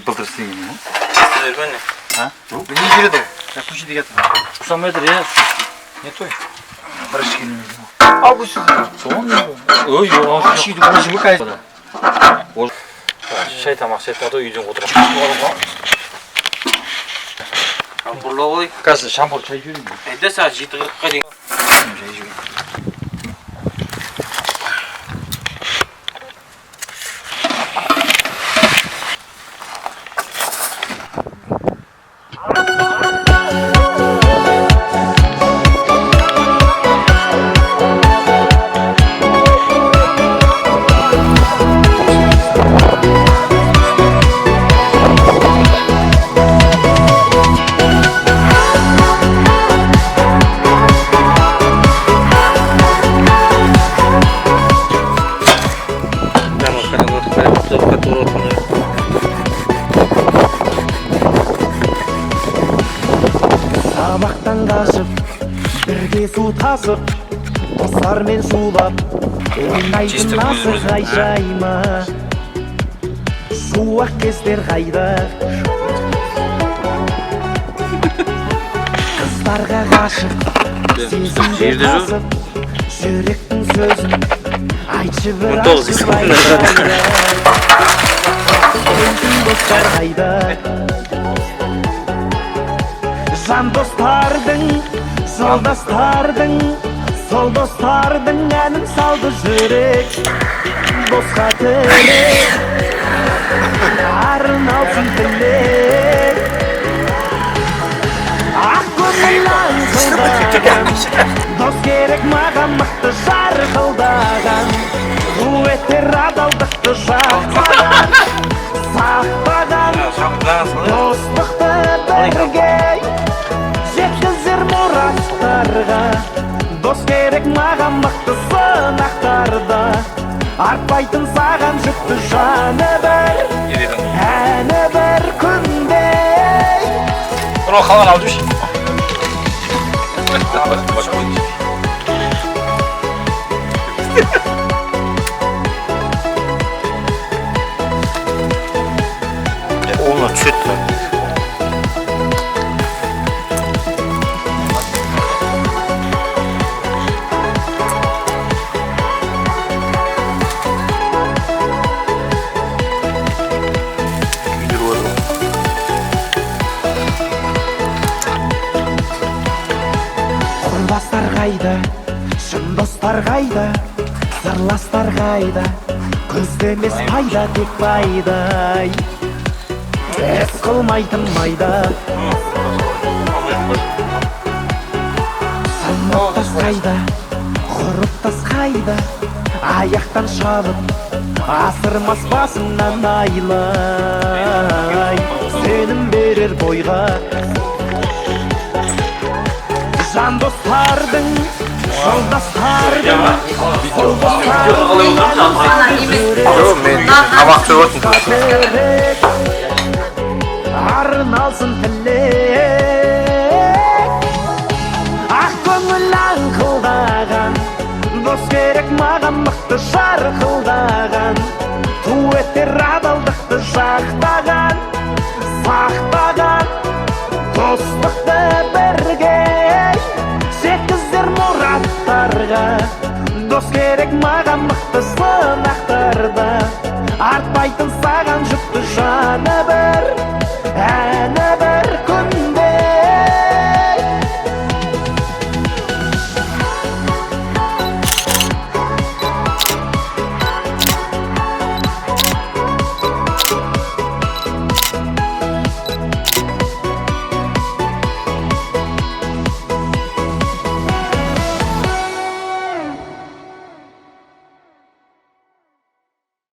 былтыр істеген. Жүрген не? А? Не жүреді. Включи деген. Ұқсамайды иә. Не той? Бірінші келмейді. А бұл сізді. Соң? Ой, оған Шүйді көзі бұқай. Шай тамақ сетті үйден отырып. Шампурлау ғой. Қазір шампур шай жүрейін. Әйді сағат 7:40-қа дейін. Шай жүрейін. Сабақтан қашып, бірге су тасып, достармен шулап, ойнайтын асық жайма. Шуақ кездер қайда? Қыздарға ғашық, сезімде тасып, жүректің сөзін айтшы бір ашып айтайда. Өзің достар қайда? Жан достардың, жолдастардың, сол достардың әнін салды жүрек. Досқа тірек, арын алсын тілек. Ақ көңіл аңқылдаған, дос керек маған мықты жарқылдаған. Дуэттер адалдықты жақтаған, сақтаған, достықты бірге жеткізер мұраттарға. Дос керек маған мықты сынақтарда, артпайтын саған жүкті жаны бір, әні бір күнде. Bunu kalan al düş. Ona çöt var. Құрбастар қайда, шын достар қайда, сырластар қайда, көзді емес пайда тек пайдай. Ес қылмайтын майда, сыныптас қайда, ғұрыптас қайда, аяқтан шалып, асырмас басынан айлай. Сенім берер бойға, жан достардың, жолдастардың, сол достардың жүрек. Арын алсын тілек. Ақ көңіл аңқылдаған, дос керек маған мықты жарқылдаған. Дуэттер адалдықты жақтаған, сақтаған, достықты бірге жеткізер мұраттарға. Дос керек маған мықты сынақтарда, артпайтын саған